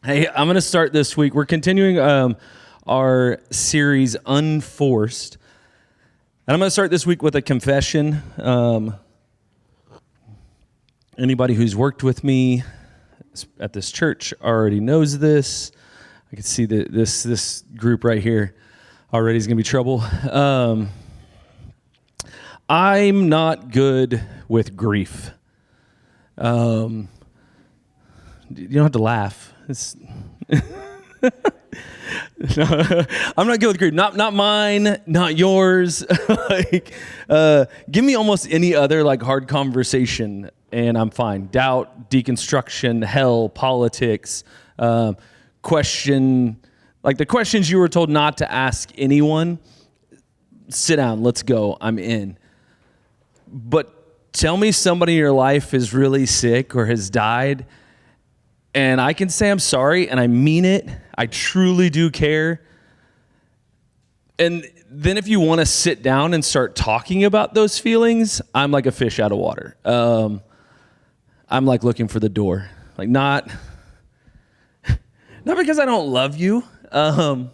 Hey, I'm going to start this week. We're continuing our series, Unforced. And I'm going to start this week with a confession. Anybody who's worked with me at this church already knows this. I can see that this group right here already is going to be trouble. I'm not good with grief. You don't have to laugh. No, I'm not good with grief. Not mine, not yours. Give me almost any other hard conversation, and I'm fine. Doubt, deconstruction, hell, politics, question, the questions you were told not to ask anyone. Sit down, let's go. I'm in. But tell me somebody in your life is really sick or has died, and I can say I'm sorry, and I mean it. I truly do care. And then if you want to sit down and start talking about those feelings, I'm like a fish out of water. I'm looking for the door. Not because I don't love you, but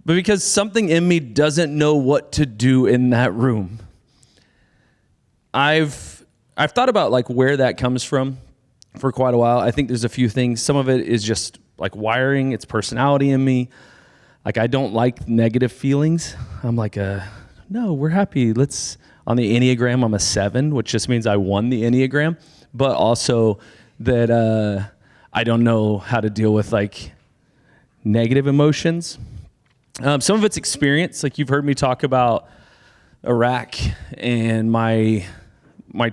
because something in me doesn't know what to do in that room. I've thought about where that comes from for quite a while. I think there's a few things. Some of it is just wiring, it's personality in me. I don't like negative feelings. I'm no, we're happy. On the Enneagram, I'm a 7, which just means I won the Enneagram, but also that I don't know how to deal with negative emotions. Some of it's experience. You've heard me talk about Iraq and my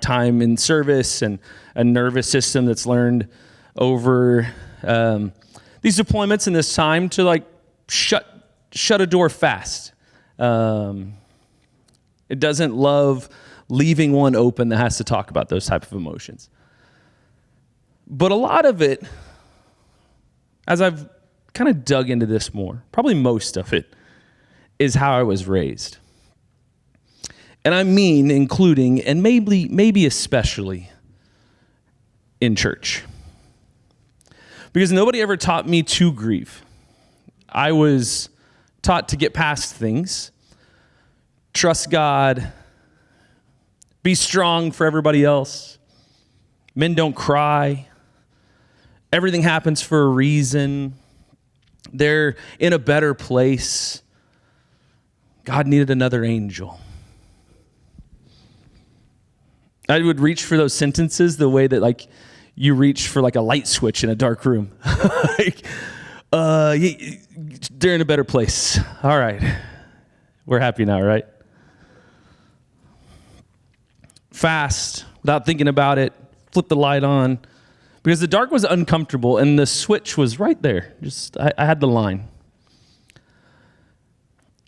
time in service and a nervous system that's learned over these deployments and this time to shut a door fast. It doesn't love leaving one open that has to talk about those type of emotions. But a lot of it, as I've kind of dug into this more, probably most of it, is how I was raised. And I mean including, and maybe especially, in church. Because nobody ever taught me to grieve. I was taught to get past things, trust God, be strong for everybody else. Men don't cry. Everything happens for a reason. They're in a better place. God needed another angel. I would reach for those sentences the way that you reach for a light switch in a dark room. They're in a better place. All right. We're happy now, right? Fast, without thinking about it, flip the light on. Because the dark was uncomfortable and the switch was right there. I had the line.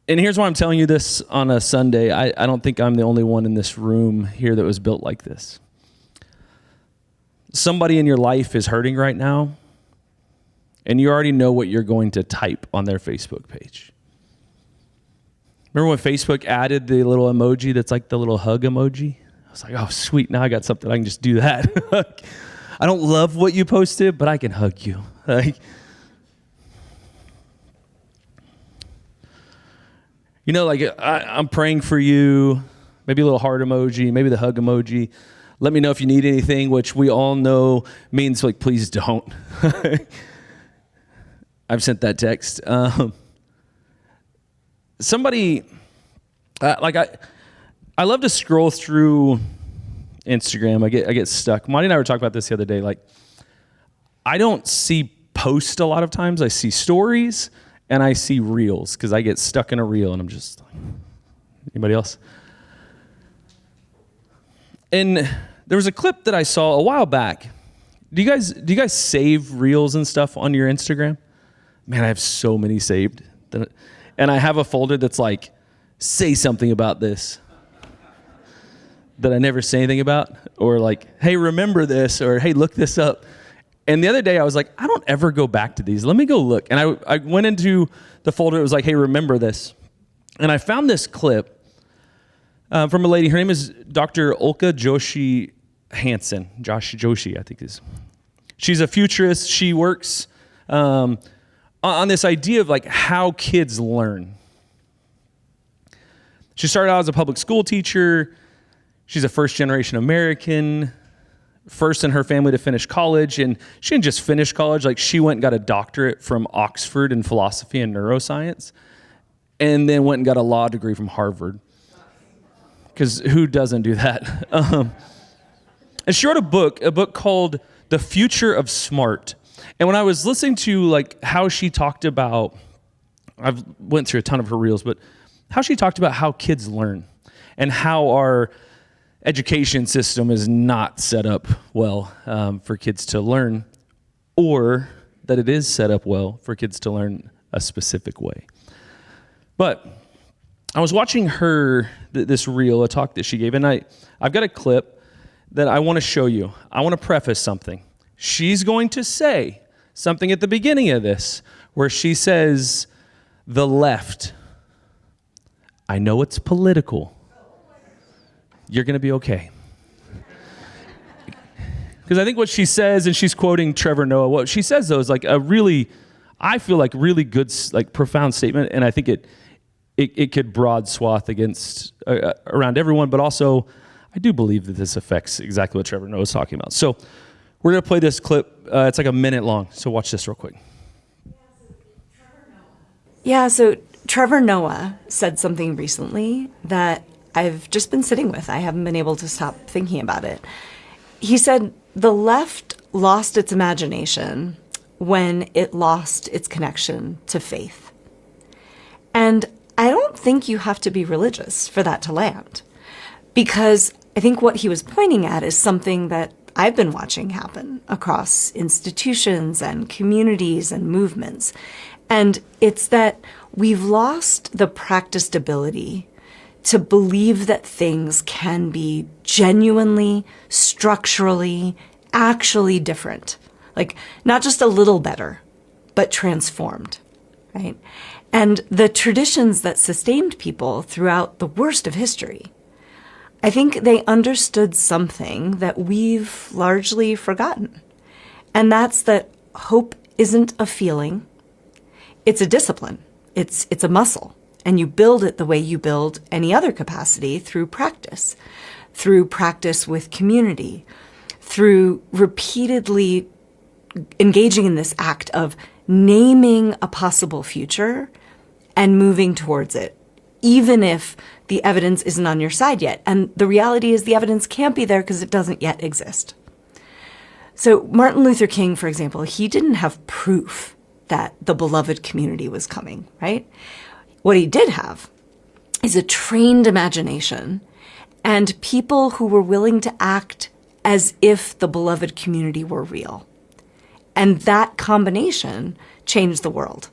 And here's why I'm telling you this on a Sunday. I don't think I'm the only one in this room here that was built like this. Somebody in your life is hurting right now, and you already know what you're going to type on their Facebook page. Remember when Facebook added the little emoji that's the little hug emoji? I was oh, sweet, now I got something. I can just do that. I don't love what you posted, but I can hug you. I'm praying for you, maybe a little heart emoji, maybe the hug emoji. Let me know if you need anything, which we all know means please don't. I've sent that text. Somebody, I love to scroll through Instagram. I get stuck. Monty and I were talking about this the other day. I don't see posts a lot of times. I see stories and I see reels because I get stuck in a reel and I'm just anybody else? And there was a clip that I saw a while back. Do you guys save reels and stuff on your Instagram? Man, I have so many saved. And I have a folder that's say something about this that I never say anything about, or hey, remember this, or hey, look this up. And the other day I was I don't ever go back to these. Let me go look. And I went into the folder. It was hey, remember this. And I found this clip from a lady. Her name is Dr. Olka Joshi Hansen. Joshi, I think is. She's a futurist. She works on this idea of like how kids learn. She started out as a public school teacher. She's a first-generation American, first in her family to finish college. And she didn't just finish college. Like, she went and got a doctorate from Oxford in philosophy and neuroscience, and then went and got a law degree from Harvard. Because who doesn't do that? And she wrote a book called The Future of Smart. And when I was listening to like how she talked about, I've went through a ton of her reels, but how she talked about how kids learn and how our education system is not set up well for kids to learn, or that it is set up well for kids to learn a specific way. But I was watching her, this reel, a talk that she gave, and I've got a clip that I want to show you. I want to preface something. She's going to say something at the beginning of this where she says, the left, I know it's political. You're going to be okay. Because I think what she says, and she's quoting Trevor Noah, what she says, though, is like a really, I feel like really good, like profound statement, and I think it could broad swath against, around everyone, but also I do believe that this affects exactly what Trevor Noah is talking about. So we're going to play this clip. It's like a minute long, so watch this real quick. Yeah, so Trevor Noah said something recently that I've just been sitting with. I haven't been able to stop thinking about it. He said the left lost its imagination when it lost its connection to faith. And I don't think you have to be religious for that to land, because I think what he was pointing at is something that I've been watching happen across institutions and communities and movements. And it's that we've lost the practiced ability to believe that things can be genuinely, structurally, actually different. Like, not just a little better, but transformed, right? And the traditions that sustained people throughout the worst of history, I think they understood something that we've largely forgotten. And that's that hope isn't a feeling. It's a discipline. It's a muscle. And you build it the way you build any other capacity, through practice with community, through repeatedly engaging in this act of naming a possible future and moving towards it, even if the evidence isn't on your side yet. And the reality is the evidence can't be there because it doesn't yet exist. So Martin Luther King, for example, he didn't have proof that the beloved community was coming, right? What he did have is a trained imagination and people who were willing to act as if the beloved community were real. And that combination changed the world.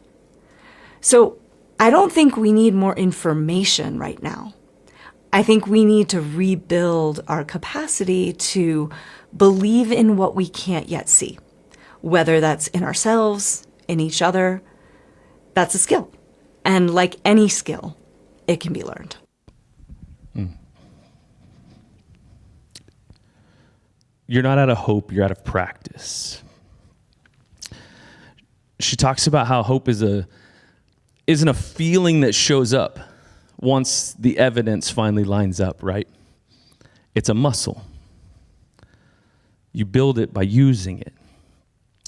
So I don't think we need more information right now. I think we need to rebuild our capacity to believe in what we can't yet see, whether that's in ourselves, in each other. That's a skill. And like any skill, it can be learned. You're not out of hope, you're out of practice. She talks about how hope isn't a feeling that shows up once the evidence finally lines up, right? It's a muscle. You build it by using it.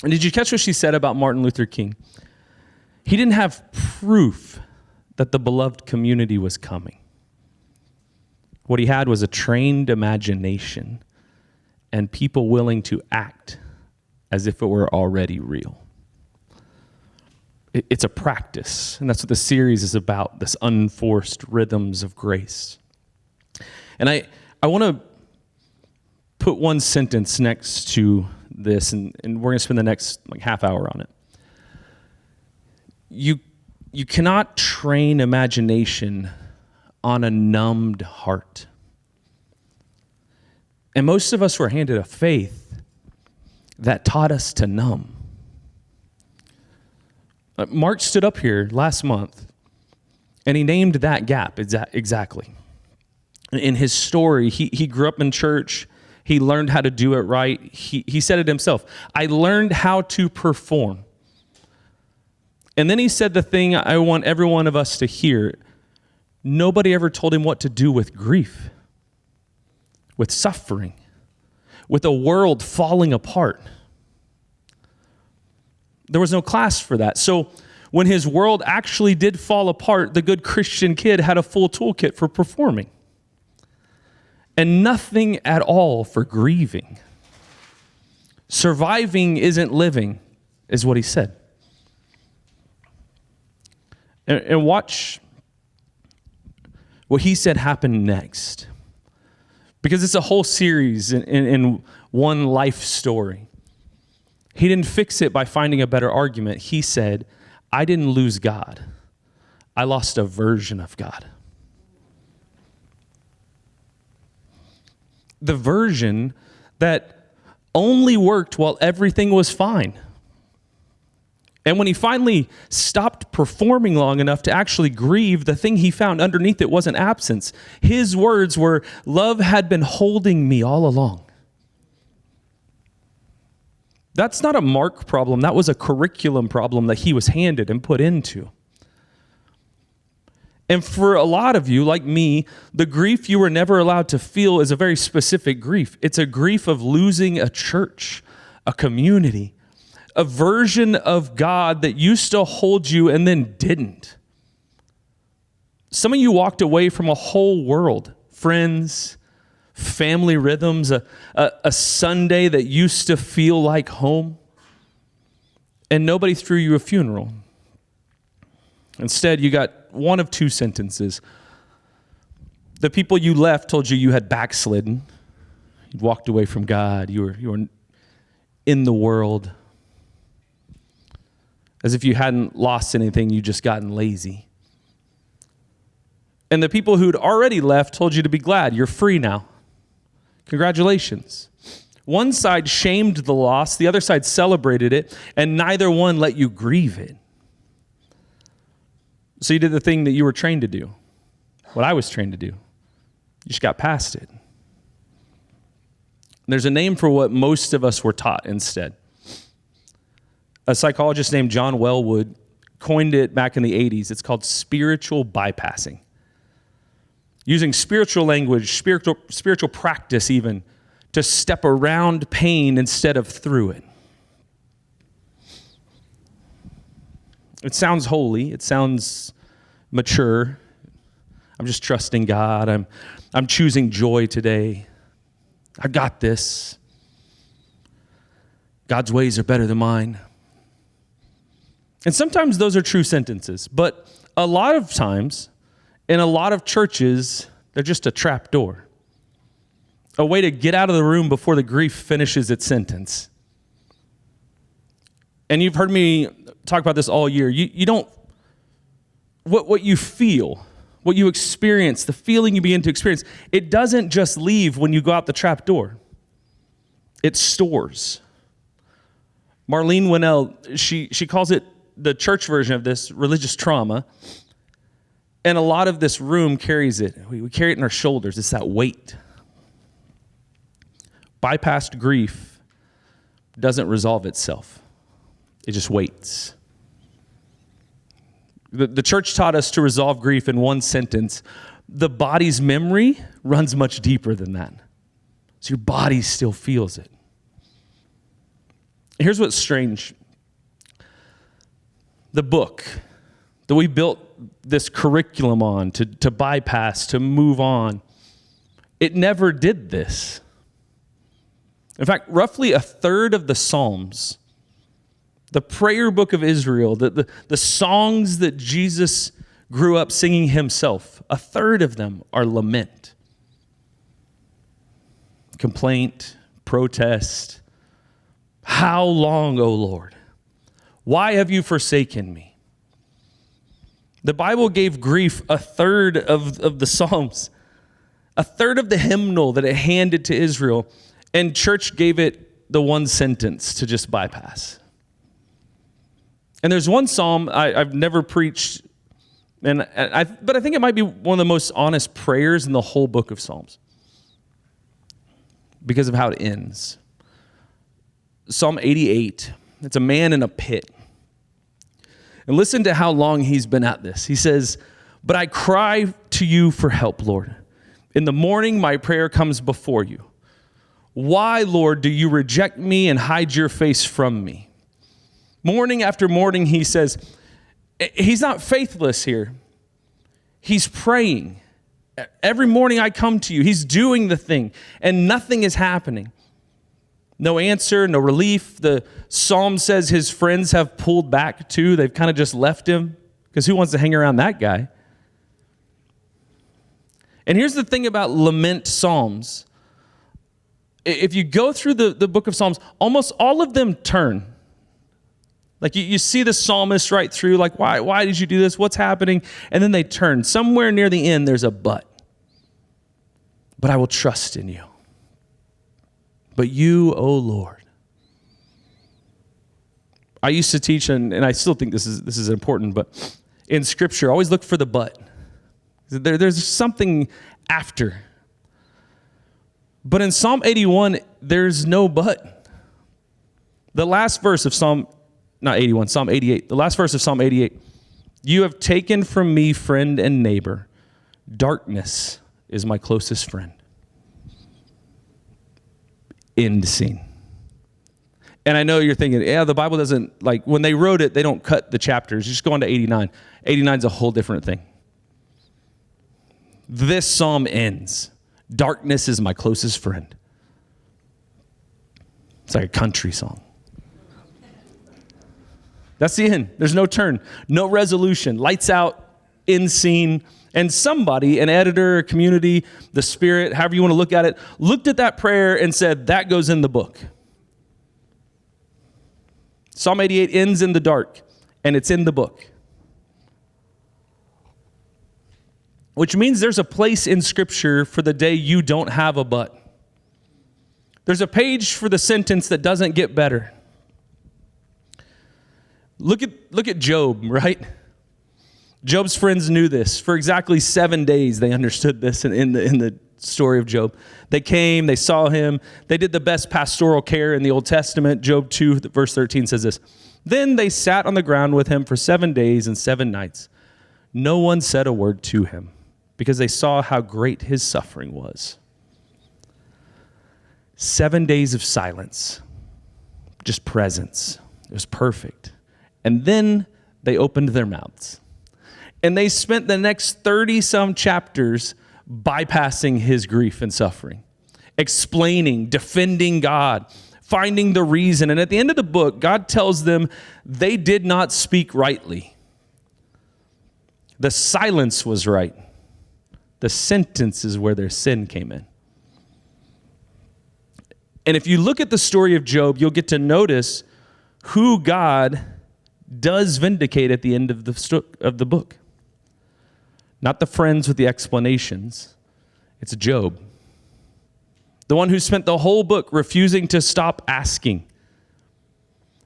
And did you catch what she said about Martin Luther King? He didn't have proof that the beloved community was coming. What he had was a trained imagination and people willing to act as if it were already real. It's a practice, and that's what the series is about, this unforced rhythms of grace. And I want to put one sentence next to this, and we're going to spend the next half hour on it. You cannot train imagination on a numbed heart. And most of us were handed a faith that taught us to numb. Mark stood up here last month, and he named that gap exactly. In his story, he grew up in church. He learned how to do it right. He said it himself. I learned how to perform. And then he said the thing I want every one of us to hear. Nobody ever told him what to do with grief, with suffering, with a world falling apart. There was no class for that. So when his world actually did fall apart, the good Christian kid had a full toolkit for performing. And nothing at all for grieving. Surviving isn't living, is what he said. And watch what he said happened next. Because it's a whole series in one life story. He didn't fix it by finding a better argument. He said, I didn't lose God. I lost a version of God. The version that only worked while everything was fine. And when he finally stopped performing long enough to actually grieve, the thing he found underneath it wasn't absence. His words were, love had been holding me all along. That's not a Mark problem. That was a curriculum problem that he was handed and put into. And for a lot of you, like me, the grief you were never allowed to feel is a very specific grief. It's a grief of losing a church, a community, a version of God that used to hold you and then didn't. Some of you walked away from a whole world, friends, family rhythms, a Sunday that used to feel like home, and nobody threw you a funeral. Instead, you got one of two sentences. The people you left told you had backslidden. You'd walked away from God. You were in the world. As if you hadn't lost anything, you just gotten lazy. And the people who'd already left told you to be glad. You're free now. Congratulations. One side shamed the loss, the other side celebrated it, and neither one let you grieve it. So you did the thing that you were trained to do, what I was trained to do. You just got past it. There's a name for what most of us were taught instead. A psychologist named John Welwood coined it back in the 80s. It's called spiritual bypassing. Using spiritual language, spiritual practice even, to step around pain instead of through it. It sounds holy. It sounds mature. I'm just trusting God. I'm choosing joy today. I got this. God's ways are better than mine. And sometimes those are true sentences, but a lot of times, in a lot of churches, they're just a trap door. A way to get out of the room before the grief finishes its sentence. And you've heard me talk about this all year. You don't, what you feel, what you experience, the feeling you begin to experience, it doesn't just leave when you go out the trap door. It stores. Marlene Winnell, she calls it the church version of this, religious trauma. And a lot of this room carries it. We carry it in our shoulders. It's that weight. Bypassed grief doesn't resolve itself. It just waits. The church taught us to resolve grief in one sentence. The body's memory runs much deeper than that. So your body still feels it. Here's what's strange. The book that we built this curriculum on to bypass, to move on, it never did this. In fact, roughly a third of the Psalms, the prayer book of Israel, the songs that Jesus grew up singing himself, a third of them are lament, complaint, protest. How long, O Lord? Why have you forsaken me? The Bible gave grief a third of the Psalms, a third of the hymnal that it handed to Israel, and church gave it the one sentence to just bypass. And there's one psalm I've never preached, but I think it might be one of the most honest prayers in the whole book of Psalms because of how it ends. Psalm 88, it's a man in a pit. And listen to how long he's been at this. He says, "But I cry to you for help, Lord. In the morning, my prayer comes before you. Why, Lord, do you reject me and hide your face from me?" Morning after morning, he says, he's not faithless here. He's praying. Every morning I come to you. He's doing the thing, and nothing is happening. No answer, no relief. The psalm says his friends have pulled back too. They've kind of just left him, because who wants to hang around that guy? And here's the thing about lament psalms. If you go through the book of Psalms, almost all of them turn. Like you see the psalmist right through, like, why did you do this? What's happening? And then they turn. Somewhere near the end, there's a but. But I will trust in you. But you, O Lord. I used to teach, and I still think this is important, but in Scripture, always look for the but. There's something after. But in Psalm 81, there's no but. The last verse of Psalm 88. The last verse of Psalm 88. "You have taken from me friend and neighbor. Darkness is my closest friend." End scene. And I know you're thinking, yeah, the Bible doesn't, like, when they wrote it, they don't cut the chapters. Just go on to 89. 89 is a whole different thing. This psalm ends. Darkness is my closest friend. It's like a country song. That's the end. There's no turn, no resolution. Lights out, end scene. And somebody, an editor, a community, the Spirit, however you want to look at it, looked at that prayer and said, that goes in the book. Psalm 88 ends in the dark, and it's in the book. Which means there's a place in Scripture for the day you don't have a but. There's a page for the sentence that doesn't get better. Look at Job, right? Job's friends knew this. For exactly 7 days, they understood this in the story of Job. They came, they saw him, they did the best pastoral care in the Old Testament. Job 2, verse 13 says this. "Then they sat on the ground with him for 7 days and 7 nights. No one said a word to him, because they saw how great his suffering was." 7 days of silence, just presence. It was perfect. And then they opened their mouths. And they spent the next 30-some chapters bypassing his grief and suffering, explaining, defending God, finding the reason. And at the end of the book, God tells them they did not speak rightly. The silence was right. The sentence is where their sin came in. And if you look at the story of Job, you'll get to notice who God does vindicate at the end of the book. Not the friends with the explanations. It's Job. The one who spent the whole book refusing to stop asking.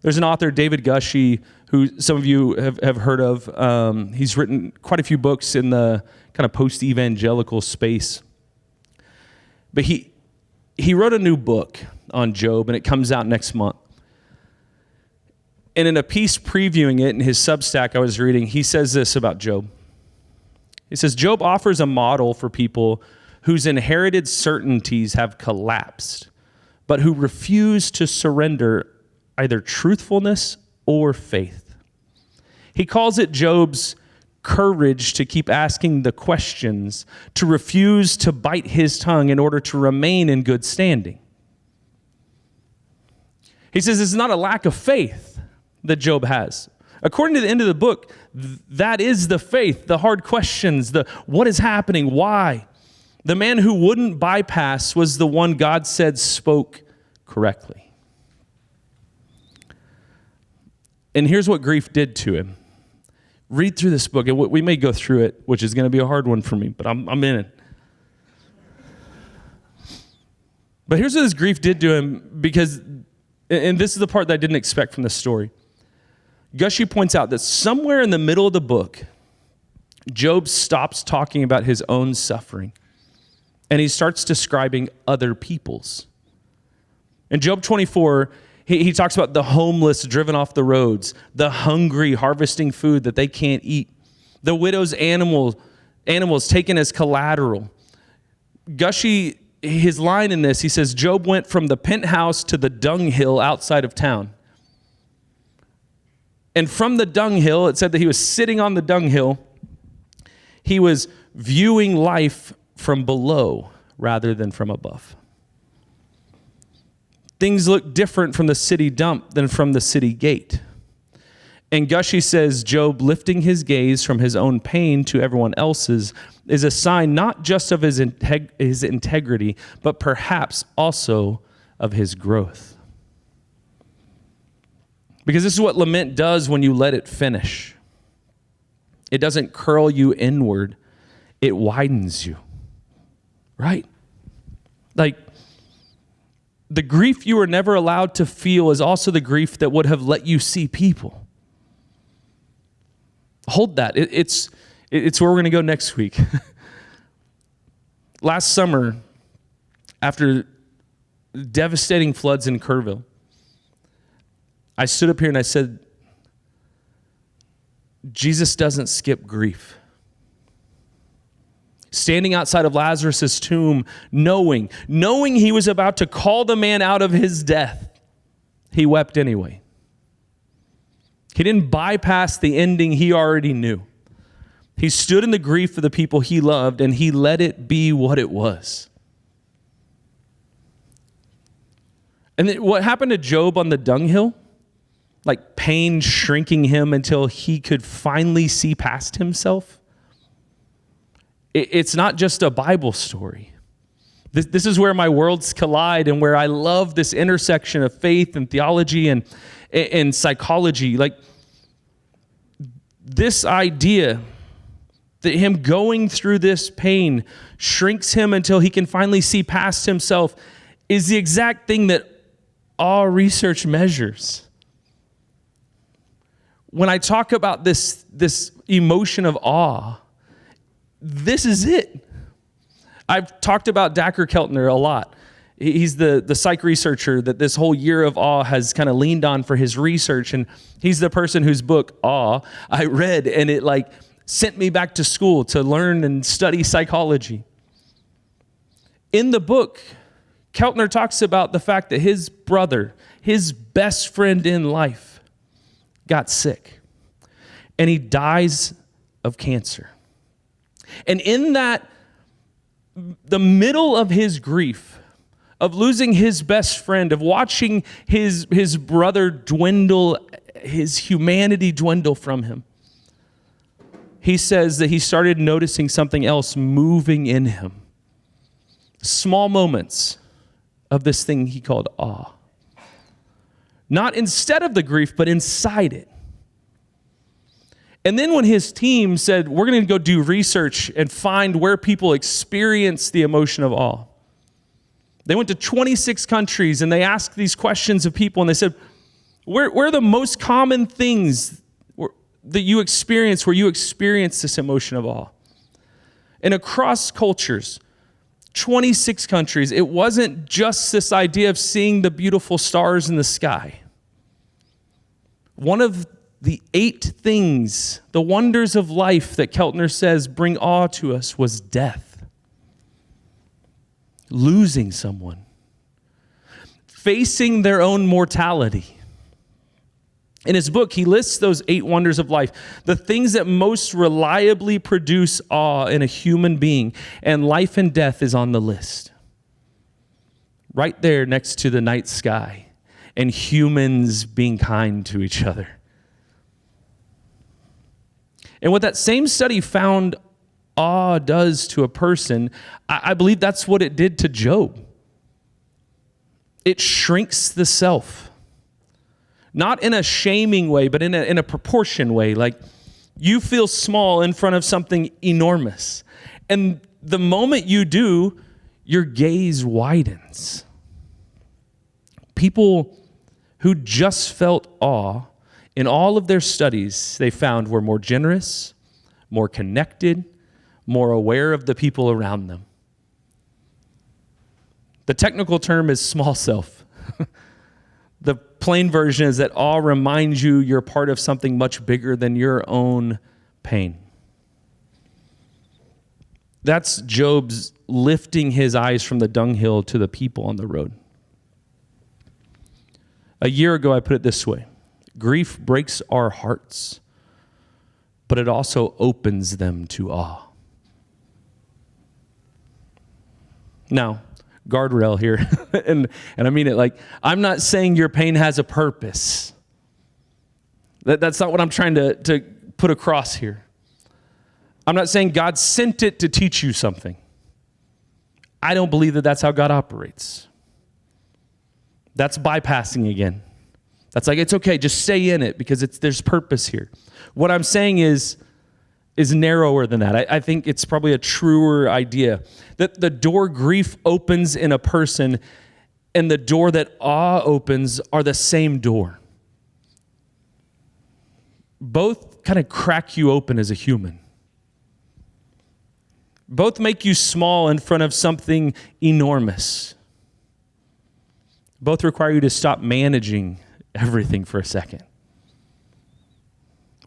There's an author, David Gushee, who some of you have heard of. He's written quite a few books in the kind of post-evangelical space. But he wrote a new book on Job, and it comes out next month. And in a piece previewing it in his Substack I was reading, he says this about Job. He says, Job offers a model for people whose inherited certainties have collapsed, but who refuse to surrender either truthfulness or faith. He calls it Job's courage to keep asking the questions, to refuse to bite his tongue in order to remain in good standing. He says it's not a lack of faith that Job has. According to the end of the book, that is the faith, the hard questions, the what is happening, why. The man who wouldn't bypass was the one God said spoke correctly. And here's what grief did to him. Read through this book. We may go through it, which is going to be a hard one for me, but I'm in it. But here's what his grief did to him, because, and this is the part that I didn't expect from this story. Gushee points out that somewhere in the middle of the book, Job stops talking about his own suffering, and he starts describing other people's. In Job 24, He talks about the homeless driven off the roads, the hungry harvesting food that they can't eat, the widow's animals taken as collateral. Gushy, his line in this, he says, Job went from the penthouse to the dunghill outside of town. And from the dunghill, it said that he was sitting on the dunghill. He was viewing life from below rather than from above. Things look different from the city dump than from the city gate. And Gushy says Job lifting his gaze from his own pain to everyone else's is a sign not just of his integrity, but perhaps also of his growth. Because this is what lament does when you let it finish. It doesn't curl you inward, it widens you. Right? Like, the grief you were never allowed to feel is also the grief that would have let you see people. Hold that. It's where we're going to go next week. Last summer, after devastating floods in Kerrville, I stood up here and I said, Jesus doesn't skip grief. Standing outside of Lazarus' tomb, knowing he was about to call the man out of his death, he wept anyway. He didn't bypass the ending he already knew. He stood in the grief of the people he loved, and he let it be what it was. And then what happened to Job on the dunghill? Like pain shrinking him until he could finally see past himself. It's not just a Bible story. This is where my worlds collide and where I love this intersection of faith and theology and psychology. Like this idea that him going through this pain shrinks him until he can finally see past himself is the exact thing that all research measures. When I talk about this emotion of awe, this is it. I've talked about Dacher Keltner a lot. He's the psych researcher that this whole year of awe has kind of leaned on for his research. And he's the person whose book, Awe, I read, and it like sent me back to school to learn and study psychology. In the book, Keltner talks about the fact that his brother, his best friend in life, got sick. And he dies of cancer. And in that, the middle of his grief, of losing his best friend, of watching his brother dwindle, his humanity dwindle from him, he says that he started noticing something else moving in him. Small moments of this thing he called awe. Not instead of the grief, but inside it. And then when his team said, we're going to go do research and find where people experience the emotion of awe, they went to 26 countries and they asked these questions of people and they said, where are the most common things that you experience where you experience this emotion of awe? And across cultures, 26 countries, it wasn't just this idea of seeing the beautiful stars in the sky. One of the 8 things, the wonders of life that Keltner says bring awe to us was death. Losing someone. Facing their own mortality. In his book, he lists those 8 wonders of life, the things that most reliably produce awe in a human being, and life and death is on the list. Right there next to the night sky and humans being kind to each other. And what that same study found awe does to a person, I believe that's what it did to Job. It shrinks the self. Not in a shaming way, but in a proportion way. Like you feel small in front of something enormous. And the moment you do, your gaze widens. People who just felt awe, in all of their studies, they found were more generous, more connected, more aware of the people around them. The technical term is small self. The plain version is that awe reminds you you're part of something much bigger than your own pain. That's Job's lifting his eyes from the dunghill to the people on the road. A year ago, I put it this way: grief breaks our hearts, but it also opens them to awe. Now, guardrail here, and I mean it like, I'm not saying your pain has a purpose. That's not what I'm trying to put across here. I'm not saying God sent it to teach you something. I don't believe that that's how God operates. That's bypassing again. That's like, it's okay, just stay in it because there's purpose here. What I'm saying is narrower than that. I think it's probably a truer idea. That the door grief opens in a person and the door that awe opens are the same door. Both kind of crack you open as a human. Both make you small in front of something enormous. Both require you to stop managing everything for a second.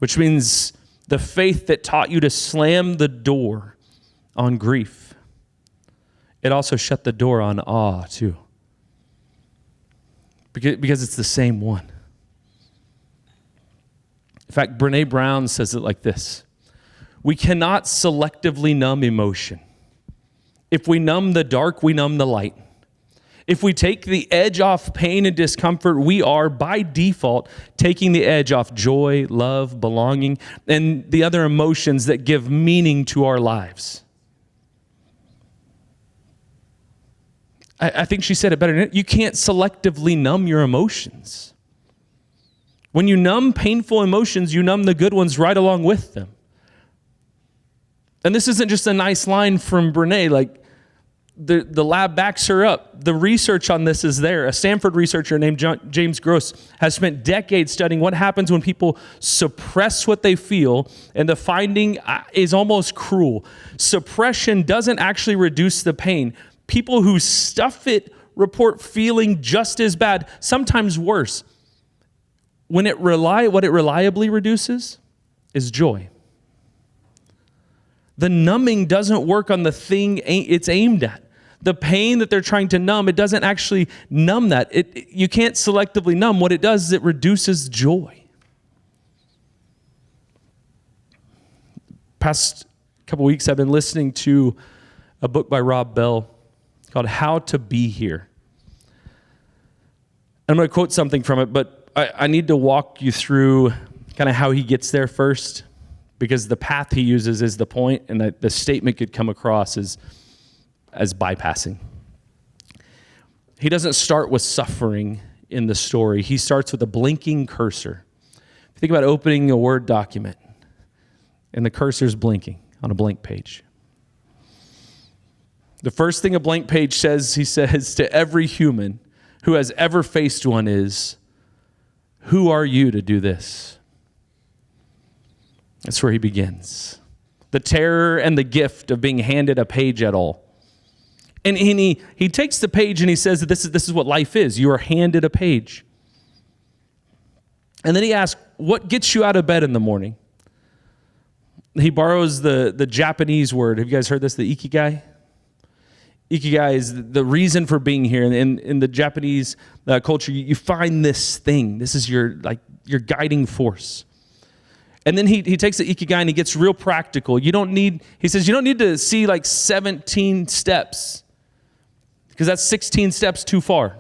Which means the faith that taught you to slam the door on grief, it also shut the door on awe too. Because it's the same one. In fact, Brene Brown says it like this: we cannot selectively numb emotion. If we numb the dark, we numb the light. If we take the edge off pain and discomfort, we are, by default, taking the edge off joy, love, belonging, and the other emotions that give meaning to our lives. I think she said it better. You can't selectively numb your emotions. When you numb painful emotions, you numb the good ones right along with them. And this isn't just a nice line from Brene, like, the lab backs her up. The research on this is there. A Stanford researcher named James Gross has spent decades studying what happens when people suppress what they feel, and the finding is almost cruel. Suppression doesn't actually reduce the pain. People who stuff it report feeling just as bad, sometimes worse. What it reliably reduces is joy. The numbing doesn't work on the thing it's aimed at. The pain that they're trying to numb, it doesn't actually numb that. You can't selectively numb. What it does is it reduces joy. Past couple weeks, I've been listening to a book by Rob Bell called How to Be Here. I'm going to quote something from it, but I need to walk you through kind of how he gets there first, because the path he uses is the point, and the statement could come across as bypassing. He doesn't start with suffering in the story. He starts with a blinking cursor. If you think about opening a Word document, and the cursor's blinking on a blank page. The first thing a blank page says, he says to every human who has ever faced one is, who are you to do this? That's where he begins. The terror and the gift of being handed a page at all. And he takes the page and he says that this is what life is. You are handed a page. And then he asks, what gets you out of bed in the morning? He borrows the Japanese word. Have you guys heard this? The ikigai? Ikigai is the reason for being here. In the Japanese culture, you find this thing. This is your guiding force. And then he takes the ikigai and he gets real practical. He says you don't need to see like 17 steps, because that's 16 steps too far.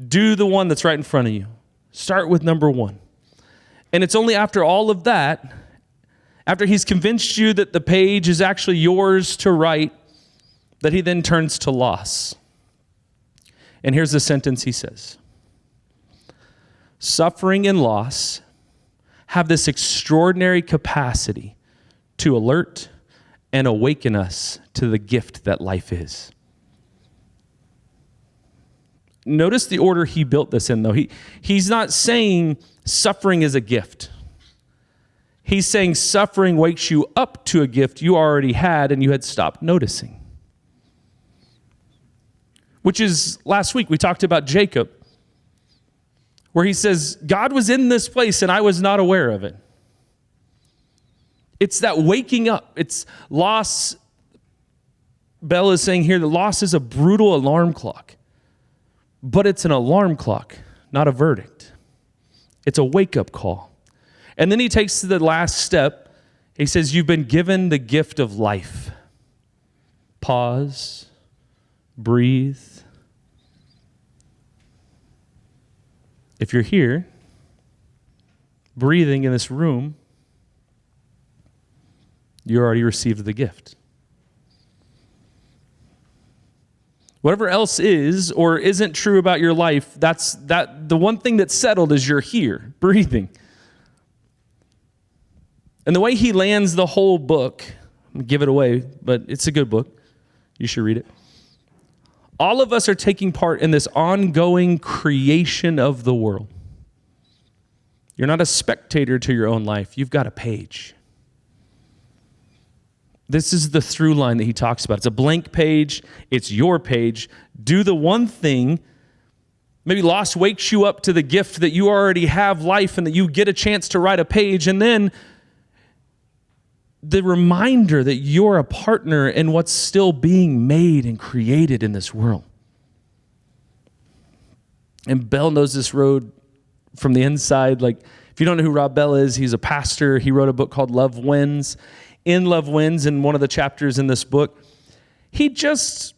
Do the one that's right in front of you. Start with number 1. And it's only after all of that, after he's convinced you that the page is actually yours to write, that he then turns to loss. And here's the sentence he says. Suffering and loss have this extraordinary capacity to alert and awaken us to the gift that life is. Notice the order he built this in, though. He's not saying suffering is a gift. He's saying suffering wakes you up to a gift you already had and you had stopped noticing. Which is, last week we talked about Jacob. where he says, God was in this place and I was not aware of it. It's that waking up. It's loss. Bell is saying here that loss is a brutal alarm clock, but it's an alarm clock, not a verdict. It's a wake-up call. And then he takes the last step. He says, you've been given the gift of life. Pause, breathe. If you're here, breathing in this room, you already received the gift. Whatever else is or isn't true about your life, the one thing that's settled is you're here, breathing. And the way he lands the whole book, I'm going to give it away, but it's a good book. You should read it. All of us are taking part in this ongoing creation of the world. You're not a spectator to your own life. You've got a page. This is the through line that he talks about. It's a blank page. It's your page. Do the one thing. Maybe loss wakes you up to the gift that you already have life and that you get a chance to write a page. And then the reminder that you're a partner in what's still being made and created in this world. And Bell knows this road from the inside. Like, if you don't know who Rob Bell is, he's a pastor. He wrote a book called Love Wins. In Love Wins, in one of the chapters in this book, he just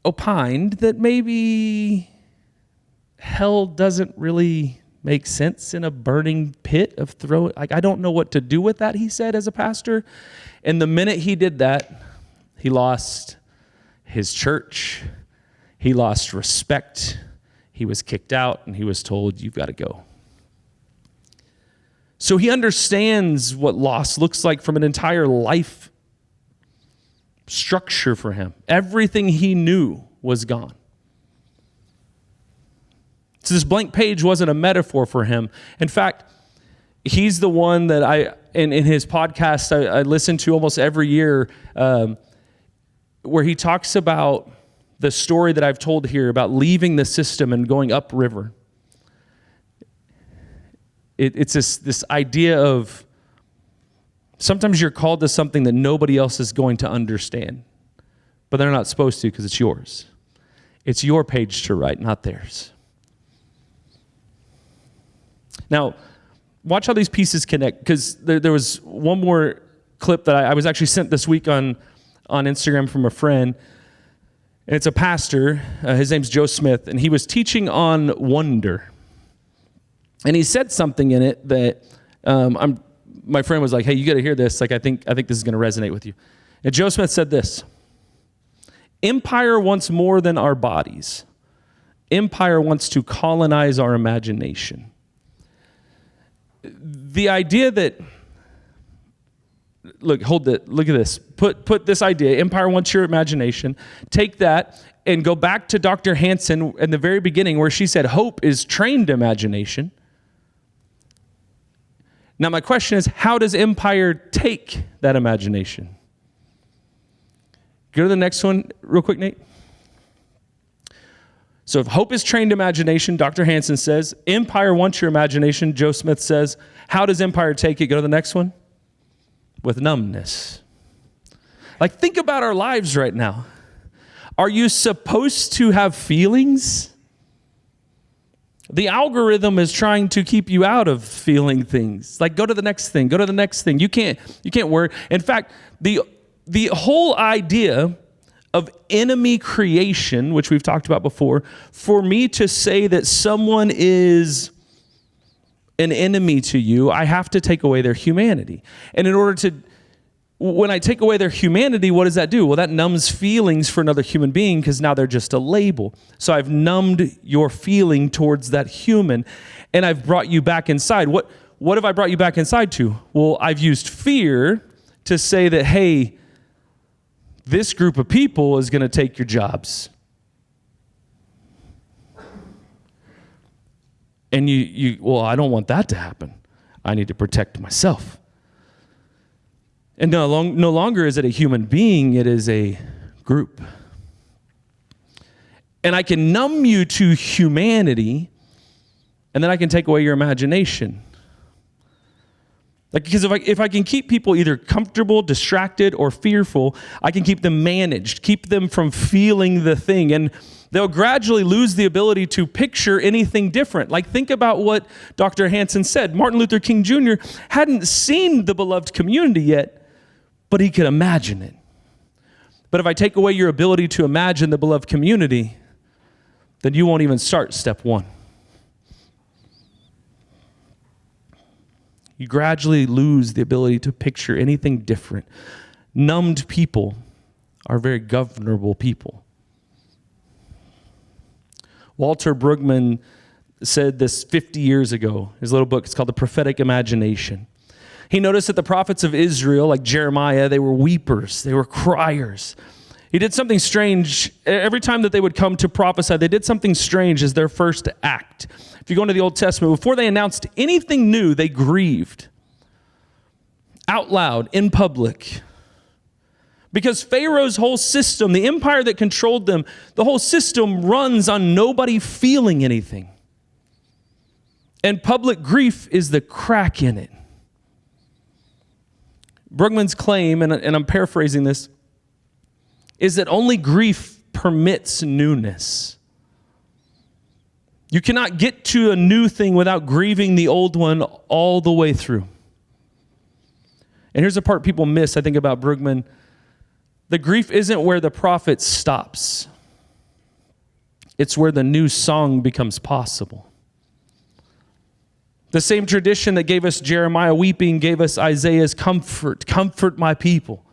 opined that maybe hell doesn't really make sense in a burning pit of like, I don't know what to do with that, he said, as a pastor. And the minute he did that, he lost his church. He lost respect. He was kicked out, and he was told, you've got to go. So he understands what loss looks like from an entire life structure for him. Everything he knew was gone. So this blank page wasn't a metaphor for him. In fact, he's the one that in his podcast I listen to almost every year, where he talks about the story that I've told here about leaving the system and going upriver. It's this idea of sometimes you're called to something that nobody else is going to understand, but they're not supposed to because it's yours. It's your page to write, not theirs. Now, watch how these pieces connect, because there was one more clip that I was actually sent this week on Instagram from a friend. And it's a pastor. His name's Joe Smith, and he was teaching on wonder. And he said something in it that my friend was like, hey, you got to hear this. Like, I think this is going to resonate with you. And Joe Smith said this: empire wants more than our bodies. Empire wants to colonize our imagination. The idea that, look at this. Put this idea, empire wants your imagination. Take that and go back to Dr. Hansen in the very beginning where she said hope is trained imagination. Now, my question is, how does empire take that imagination? Go to the next one real quick, Nate. So if hope is trained imagination, Dr. Hansen says, empire wants your imagination, Joe Smith says, how does empire take it? Go to the next one. With numbness. Like, think about our lives right now. Are you supposed to have feelings? The algorithm is trying to keep you out of feeling things. Like, go to the next thing. Go to the next thing. You can't worry. In fact, the whole idea of enemy creation, which we've talked about before, for me to say that someone is an enemy to you, I have to take away their humanity. And in order to, when I take away their humanity, what does that do? Well, that numbs feelings for another human being because now they're just a label. So I've numbed your feeling towards that human, and I've brought you back inside. What have I brought you back inside to? Well, I've used fear to say that, hey, this group of people is going to take your jobs. And well, I don't want that to happen. I need to protect myself. And no longer is it a human being, it is a group. And I can numb you to humanity and then I can take away your imagination. Like, because if I can keep people either comfortable, distracted, or fearful, I can keep them managed, keep them from feeling the thing, and they'll gradually lose the ability to picture anything different. Like, think about what Dr. Hansen said. Martin Luther King Jr. hadn't seen the beloved community yet, but he could imagine it. But if I take away your ability to imagine the beloved community, then you won't even start step one. You gradually lose the ability to picture anything different. Numbed people are very governable people. Walter Brueggemann said this 50 years ago. His little book, it's called The Prophetic Imagination. He noticed that the prophets of Israel, like Jeremiah, they were weepers, they were criers. He did something strange. Every time that they would come to prophesy, they did something strange as their first act. If you go into the Old Testament, before they announced anything new, they grieved out loud in public. Because Pharaoh's whole system, the empire that controlled them, the whole system runs on nobody feeling anything. And public grief is the crack in it. Brueggemann's claim, and I'm paraphrasing this, is that only grief permits newness. You cannot get to a new thing without grieving the old one all the way through. And here's the part people miss, I think, about Brueggemann. The grief isn't where the prophet stops. It's where the new song becomes possible. The same tradition that gave us Jeremiah weeping gave us Isaiah's comfort. Comfort my people.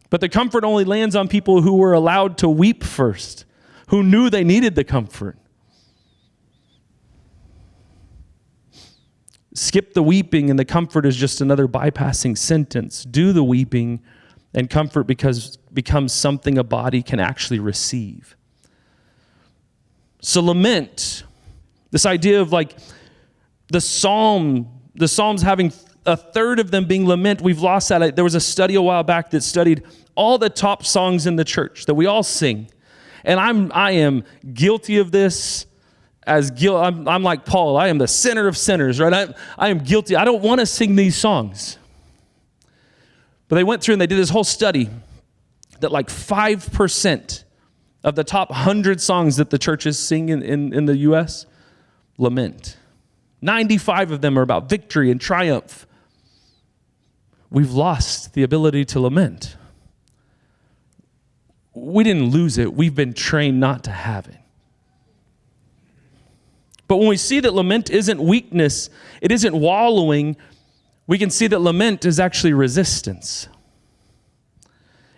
But the comfort only lands on people who were allowed to weep first, who knew they needed the comfort. Skip the weeping and the comfort is just another bypassing sentence. Do the weeping and comfort becomes something a body can actually receive. So lament, this idea of like the Psalms having a third of them being lament, we've lost that. There was a study a while back that studied all the top songs in the church that we all sing. And I am guilty of this. I'm like Paul. I am the sinner of sinners, right? I am guilty. I don't want to sing these songs. But they went through and they did this whole study that like 5% of the top 100 songs that the churches sing in the U.S. lament. 95 of them are about victory and triumph. We've lost the ability to lament. We didn't lose it. We've been trained not to have it. But when we see that lament isn't weakness, it isn't wallowing, we can see that lament is actually resistance.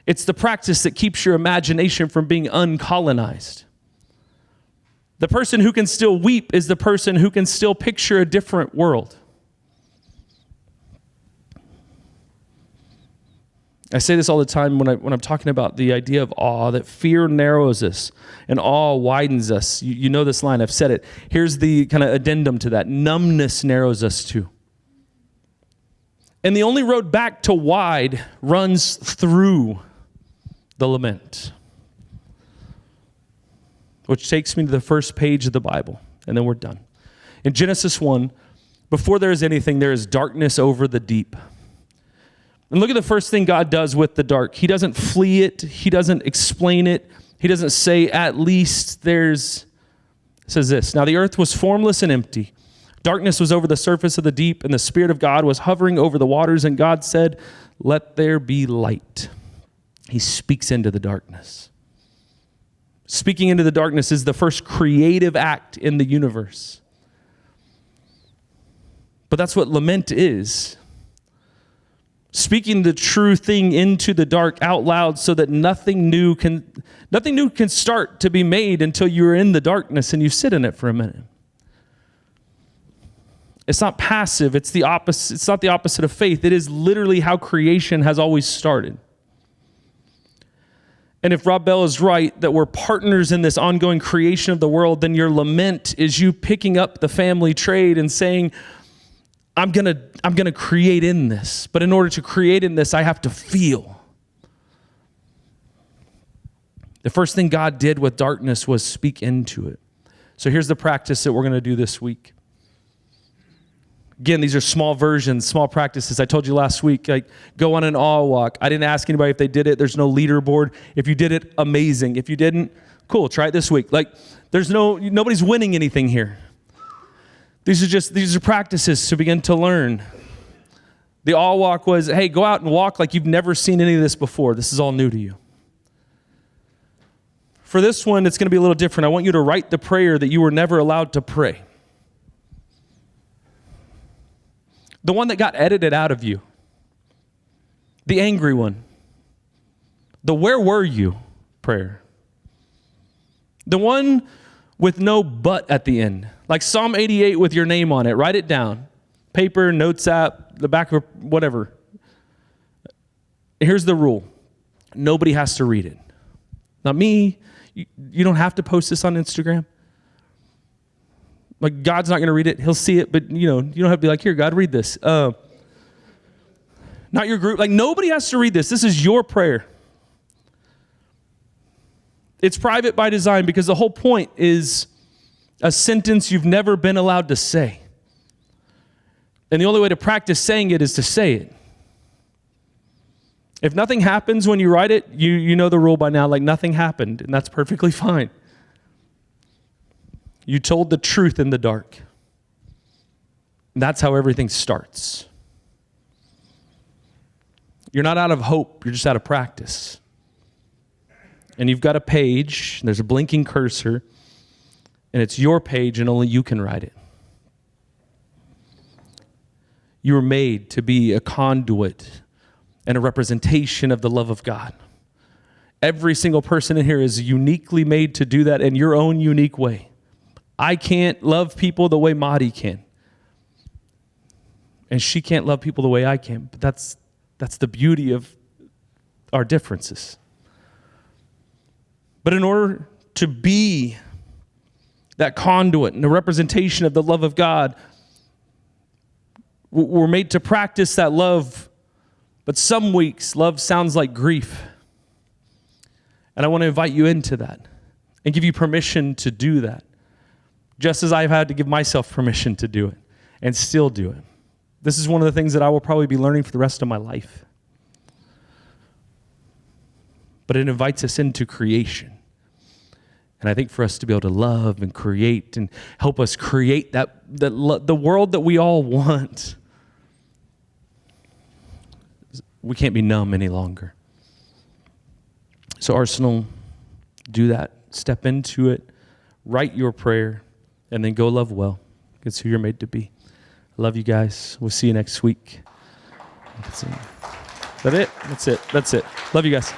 It's the practice that keeps your imagination from being uncolonized. The person who can still weep is the person who can still picture a different world. I say this all the time when I'm talking about the idea of awe, that fear narrows us and awe widens us. You know this line, I've said it. Here's the kind of addendum to that. Numbness narrows us too. And the only road back to wide runs through the lament. Which takes me to the first page of the Bible, and then we're done. In Genesis 1, before there is anything, there is darkness over the deep. And look at the first thing God does with the dark. He doesn't flee it. He doesn't explain it. He doesn't say, at least there's... It says this, now the earth was formless and empty. Darkness was over the surface of the deep, and the Spirit of God was hovering over the waters, and God said, let there be light. He speaks into the darkness. Speaking into the darkness is the first creative act in the universe. But that's what lament is. Speaking the true thing into the dark out loud so that nothing new can start to be made until you're in the darkness and you sit in it for a minute. It's not passive, it's the opposite. It's not the opposite of faith. It is literally how creation has always started. And if Rob Bell is right, that we're partners in this ongoing creation of the world, then your lament is you picking up the family trade and saying, I'm gonna create in this. But in order to create in this, I have to feel. The first thing God did with darkness was speak into it. So here's the practice that we're going to do this week. Again, these are small versions, small practices. I told you last week, like, go on an awe walk. I didn't ask anybody if they did it. There's no leaderboard. If you did it, amazing. If you didn't, cool, try it this week. Like, nobody's winning anything here. These are practices to begin to learn. The awe walk was, hey, go out and walk like you've never seen any of this before. This is all new to you. For this one, it's going to be a little different. I want you to write the prayer that you were never allowed to pray. The one that got edited out of you. The angry one. The where were you prayer. The one with no but at the end. Like Psalm 88 with your name on it. Write it down. Paper, notes app, the back of whatever. Here's the rule. Nobody has to read it. Not me. You don't have to post this on Instagram. Like, God's not going to read it. He'll see it, but you don't have to be like, here, God, read this. Not your group. Like, nobody has to read this. This is your prayer. It's private by design because the whole point is a sentence you've never been allowed to say. And the only way to practice saying it is to say it. If nothing happens when you write it, you know the rule by now, like nothing happened, and that's perfectly fine. You told the truth in the dark. And that's how everything starts. You're not out of hope, you're just out of practice. And you've got a page, and there's a blinking cursor, and it's your page, and only you can write it. You were made to be a conduit and a representation of the love of God. Every single person in here is uniquely made to do that in your own unique way. I can't love people the way Maddie can. And she can't love people the way I can. But that's the beauty of our differences. But in order to be that conduit and a representation of the love of God, we're made to practice that love. But some weeks, love sounds like grief. And I want to invite you into that and give you permission to do that. Just as I've had to give myself permission to do it and still do it. This is one of the things that I will probably be learning for the rest of my life. But it invites us into creation. And I think for us to be able to love and create and help us create the world that we all want, we can't be numb any longer. So Arsenal, do that. Step into it. Write your prayer. And then go love well. It's who you're made to be. I love you guys. We'll see you next week. That's it. That's it. Love you guys.